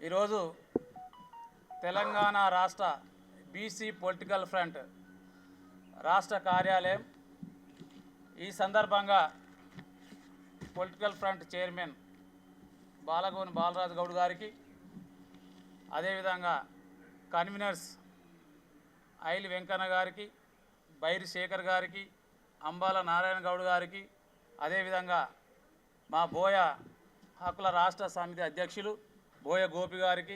ఈరోజు తెలంగాణ రాష్ట్ర BC political front రాష్ట్ర కార్యాలయం ఈ సందర్భంగా political front chairman Balagoni Balaraju Goud గారికి, అదేవిధంగా కన్వీనర్స్ ఐలి వెంకన్న గారికి, బైరి శేఖర్ గారికి, అంబాల నారాయణ గౌడ్ గారికి, అదేవిధంగా మా బోయ హక్కుల రాష్ట్ర సమితి అధ్యక్షులు బోయ గోపి గారికి,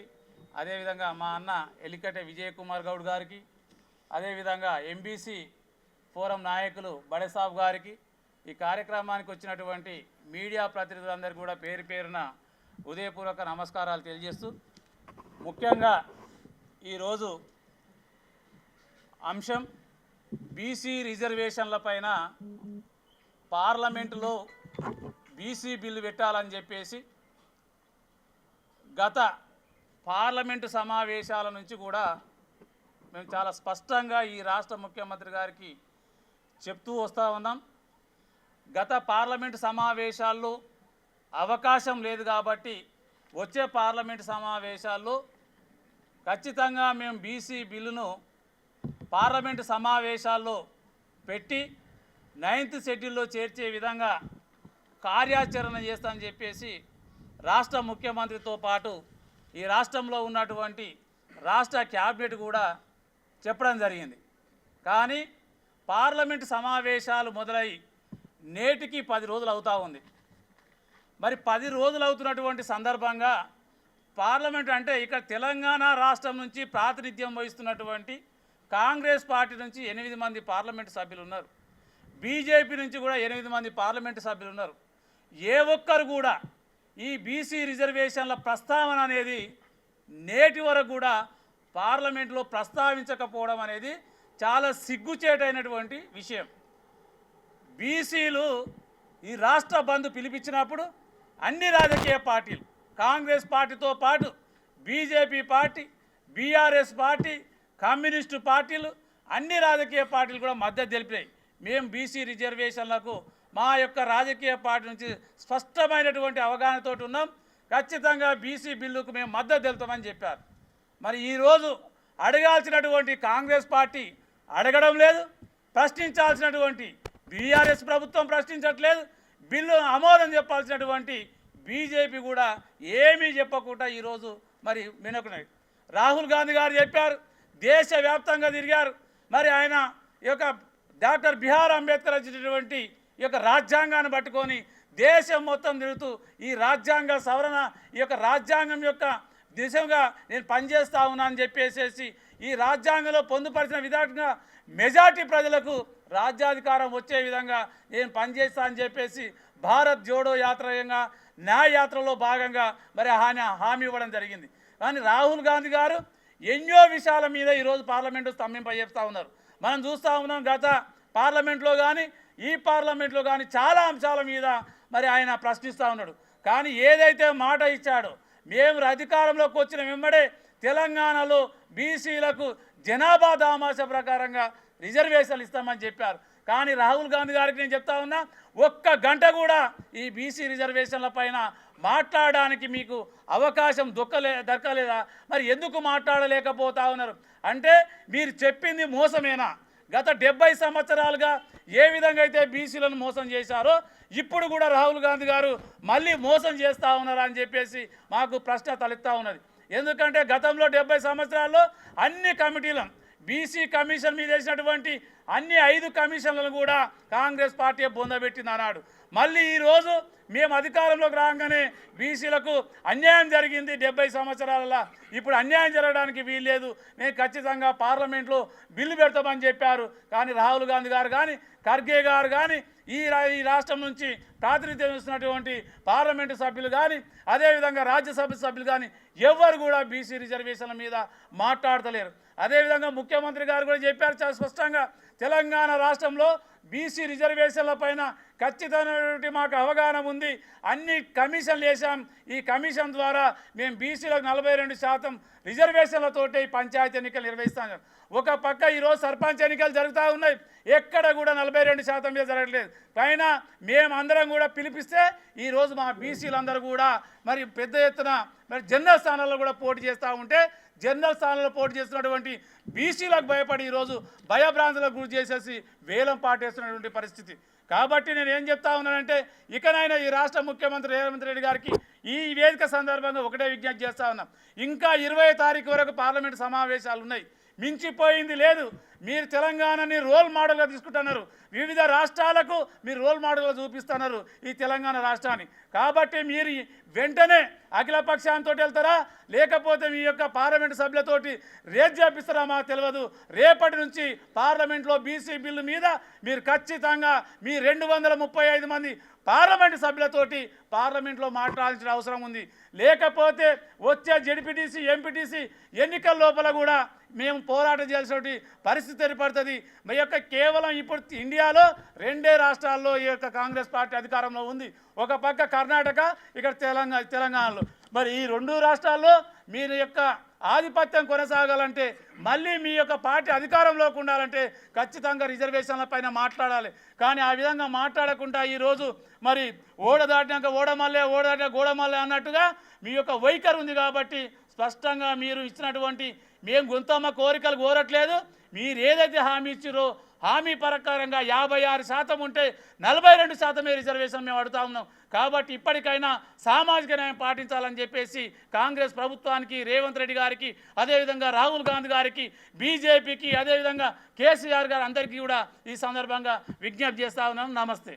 అదేవిధంగా మా అన్న ఎలికటె విజయ్ కుమార్ గౌడ్ గారికి, అదేవిధంగా ఎంబీసీ ఫోరం నాయకులు బడేసాబ్ గారికి, ఈ కార్యక్రమానికి వచ్చినటువంటి మీడియా ప్రతినిధులందరికీ కూడా పేరు పేరున ఉదయపూర్వక నమస్కారాలు తెలియజేస్తూ, ముఖ్యంగా ఈరోజు అంశం బీసీ రిజర్వేషన్ల పైన పార్లమెంటులో బీసీ బిల్లు పెట్టాలని చెప్పేసి గత పార్లమెంటు సమావేశాల నుంచి కూడా మేము చాలా స్పష్టంగా ఈ రాష్ట్ర ముఖ్యమంత్రి గారికి చెప్తూ వస్తూ ఉన్నాం. గత పార్లమెంటు సమావేశాల్లో అవకాశం లేదు కాబట్టి వచ్చే పార్లమెంటు సమావేశాల్లో ఖచ్చితంగా మేము బీసీ బిల్లును పార్లమెంటు సమావేశాల్లో పెట్టి 9th షెడ్యూల్లో చేర్చే విధంగా కార్యాచరణ చేస్తామని చెప్పేసి రాష్ట్ర ముఖ్యమంత్రితో పాటు ఈ రాష్ట్రంలో ఉన్నటువంటి రాష్ట్ర క్యాబినెట్ కూడా చెప్పడం జరిగింది. కానీ పార్లమెంటు సమావేశాలు మొదలై నేటికి 10 రోజులు అవుతూ ఉంది. మరి 10 రోజులు అవుతున్నటువంటి సందర్భంగా పార్లమెంట్ అంటే ఇక్కడ తెలంగాణ రాష్ట్రం నుంచి ప్రాతినిధ్యం వహిస్తున్నటువంటి కాంగ్రెస్ పార్టీ నుంచి 8 మంది పార్లమెంటు సభ్యులు ఉన్నారు. బీజేపీ నుంచి కూడా 8 మంది పార్లమెంటు సభ్యులు ఉన్నారు. ఏ ఒక్కరు కూడా ఈ బీసీ రిజర్వేషన్ల ప్రస్తావన అనేది నేటి వరకు కూడా పార్లమెంట్లో ప్రస్తావించకపోవడం అనేది చాలా సిగ్గుచేటైనటువంటి విషయం. బీసీలు ఈ రాష్ట్ర బంద్ పిలిపించినప్పుడు అన్ని రాజకీయ పార్టీలు, కాంగ్రెస్ పార్టీతో పాటు BJP party, BRS party, communist పార్టీలు, అన్ని రాజకీయ పార్టీలు కూడా మద్దతు తెలిపినాయి. మేము బీసీ రిజర్వేషన్లకు మా యొక్క రాజకీయ పార్టీ నుంచి స్పష్టమైనటువంటి అవగాహనతో ఉన్నాం. ఖచ్చితంగా బీసీ బిల్లుకు మేము మద్దతు తెలుపుతామని చెప్పారు. మరి ఈరోజు అడగాల్సినటువంటి కాంగ్రెస్ పార్టీ అడగడం లేదు, ప్రశ్నించాల్సినటువంటి బీఆర్ఎస్ ప్రభుత్వం ప్రశ్నించట్లేదు, బిల్లు ఆమోదం చెప్పాల్సినటువంటి బీజేపీ కూడా ఏమీ చెప్పకుండా ఈరోజు మరి వినకున్నాయి. రాహుల్ గాంధీ గారు చెప్పారు, దేశవ్యాప్తంగా తిరిగారు. మరి ఆయన ఈ యొక్క డాక్టర్ బిఆర్ అంబేద్కర్ వచ్చినటువంటి ఈ యొక్క రాజ్యాంగాన్ని పట్టుకొని దేశం మొత్తం తిరుగుతూ ఈ రాజ్యాంగ సవరణ, ఈ యొక్క రాజ్యాంగం యొక్క దిశగా నేను పనిచేస్తా ఉన్నా అని చెప్పేసి ఈ రాజ్యాంగంలో పొందుపరిచిన విధంగా మెజార్టీ ప్రజలకు రాజ్యాధికారం వచ్చే విధంగా నేను పనిచేస్తా అని చెప్పేసి భారత్ జోడో యాత్రగా న్యాయ యాత్రలో భాగంగా మరి హామీ ఇవ్వడం జరిగింది. కానీ రాహుల్ గాంధీ గారు ఎన్నో విషయాల మీద ఈరోజు పార్లమెంటు స్తంభింపజేస్తూ ఉన్నారు. మనం చూస్తూ ఉన్నాం, గత పార్లమెంట్లో కానీ ఈ పార్లమెంట్లో కానీ చాలా అంశాల మీద మరి ఆయన ప్రశ్నిస్తూ ఉన్నాడు. కానీ ఏదైతే మాట ఇచ్చాడో, మేము అధికారంలోకి వచ్చిన వెంబడే తెలంగాణలో బీసీలకు జనాభా దామాష ప్రకారంగా రిజర్వేషన్లు ఇస్తామని చెప్పారు. కానీ రాహుల్ గాంధీ గారికి నేను చెప్తా ఉన్నా, ఒక్క గంట కూడా ఈ బీసీ రిజర్వేషన్ల పైన మాట్లాడడానికి మీకు అవకాశం దొరకలేదా? మరి ఎందుకు మాట్లాడలేకపోతా ఉన్నారు? అంటే మీరు చెప్పింది మోసమేనా? గత 70 సంవత్సరాలుగా ఏ విధంగా అయితే బీసీలను మోసం చేశారో ఇప్పుడు కూడా రాహుల్ గాంధీ గారు మళ్ళీ మోసం చేస్తూ ఉన్నారా అని చెప్పేసి మాకు ప్రశ్న తలెత్తా ఉన్నది. ఎందుకంటే గతంలో 70 సంవత్సరాల్లో అన్ని కమిటీలను, బీసీ కమిషన్ మీద వేసినటువంటి అన్ని 5 కమిషన్లను కూడా కాంగ్రెస్ పార్టీ బొందబెట్టింది అన్నాడు. మళ్ళీ ఈరోజు మేము అధికారంలోకి రాగానే బీసీలకు అన్యాయం జరిగింది 70 సంవత్సరాలలో, ఇప్పుడు అన్యాయం జరగడానికి వీల్లేదు, నేను ఖచ్చితంగా పార్లమెంట్లో బిల్లు పెడతామని చెప్పారు. కానీ రాహుల్ గాంధీ గారు కానీ, ఖర్గే గారు కానీ, ఈ రాష్ట్రం నుంచి ప్రాతినిధ్యం వస్తున్నటువంటి పార్లమెంటు సభ్యులు కానీ, అదేవిధంగా రాజ్యసభ సభ్యులు కానీ ఎవరు కూడా బీసీ రిజర్వేషన్ల మీద మాట్లాడతలేరు. అదేవిధంగా ముఖ్యమంత్రి గారు కూడా చెప్పారు చాలా స్పష్టంగా, తెలంగాణ రాష్ట్రంలో బీసీ రిజర్వేషన్ల పైన ఖచ్చితమైనటువంటి మాకు అవగాహన ఉంది. అన్ని కమిషన్లు వేసాం. ఈ కమిషన్ ద్వారా మేము బీసీలకు 42% రిజర్వేషన్లతోటి పంచాయతీ ఎన్నికలు నిర్వహిస్తాం. ఒక పక్క ఈరోజు సర్పంచ్ ఎన్నికలు జరుగుతూ ఉన్నాయి, ఎక్కడ కూడా 42% మీద జరగట్లేదు. పైన మేమందరం కూడా పిలిపిస్తే ఈరోజు మా బీసీలందరూ కూడా మరి పెద్ద ఎత్తున మరి జనరల్ స్థానాల్లో కూడా పోటీ చేస్తూ ఉంటే, జనరల్ స్థానంలో పోటీ చేస్తున్నటువంటి బీసీలకు భయపడి ఈరోజు భయభ్రాంతులకు గురి చేసేసి వేలం పాటేస్తున్నటువంటి పరిస్థితి. కాబట్టి నేను ఏం చెప్తా ఉన్నానంటే, ఇకనైనా ఈ రాష్ట్ర ముఖ్యమంత్రి రేవంత్ రెడ్డి గారికి ఈ వేదిక సందర్భంగా ఒకటే విజ్ఞప్తి చేస్తూ ఉన్నాం. ఇంకా 20వ తారీఖు వరకు పార్లమెంటు సమావేశాలు ఉన్నాయి, మించిపోయింది లేదు. మీరు తెలంగాణని రోల్ మోడల్గా తీసుకుంటున్నారు, వివిధ రాష్ట్రాలకు మీరు రోల్ మోడల్గా చూపిస్తున్నారు ఈ తెలంగాణ రాష్ట్రాన్ని. కాబట్టి మీరు వెంటనే అఖిలపక్షాంతో వెళ్తారా, లేకపోతే మీ యొక్క పార్లమెంటు సభ్యులతోటి రేట్ చేపిస్తారా మాకు తెలియదు. రేపటి నుంచి పార్లమెంట్లో బీసీ బిల్లు మీద మీరు ఖచ్చితంగా మీ 235 మంది పార్లమెంటు సభ్యులతోటి పార్లమెంట్లో మాట్లాడాల్సిన అవసరం ఉంది. లేకపోతే వచ్చే జెడ్పీటీసీ ఎంపీటీసీ ఎన్నికల లోపల కూడా మేము పోరాటం చేయాల్సిన పరిస్థితి ఏర్పడుతుంది. మీ యొక్క కేవలం ఇప్పుడు ఇండియాలో 2 రాష్ట్రాల్లో ఈ యొక్క కాంగ్రెస్ పార్టీ అధికారంలో ఉంది. ఒక పక్క కర్ణాటక, ఇక్కడ తెలంగాణలో. మరి ఈ 2 రాష్ట్రాల్లో మీరు యొక్క ఆధిపత్యం కొనసాగాలంటే, మళ్ళీ మీ యొక్క పార్టీ అధికారంలోకి ఉండాలంటే ఖచ్చితంగా రిజర్వేషన్ల పైన మాట్లాడాలి. కానీ ఆ విధంగా మాట్లాడకుండా ఈరోజు మరి ఓడ దాటినాక ఓడమల్లే, ఓడ దాటినాక గోడమల్లే అన్నట్టుగా మీ యొక్క వైఖరి ఉంది. కాబట్టి స్పష్టంగా మీరు ఇచ్చినటువంటి మేము గొంతమ్మ కోరికలు కోరట్లేదు. మీరు ఏదైతే హామీ ఇచ్చారో హామీ ప్రకారంగా 56% ఉంటే 42% రిజర్వేషన్ మేము అడుగుతా ఉన్నాం. కాబట్టి ఇప్పటికైనా సామాజిక న్యాయం పాటించాలని చెప్పేసి కాంగ్రెస్ ప్రభుత్వానికి, రేవంత్ రెడ్డి గారికి, అదేవిధంగా రాహుల్ గాంధీ గారికి, బీజేపీకి, అదేవిధంగా కేసీఆర్ గారు అందరికీ కూడా ఈ సందర్భంగా విజ్ఞప్తి చేస్తా ఉన్నాను. నమస్తే.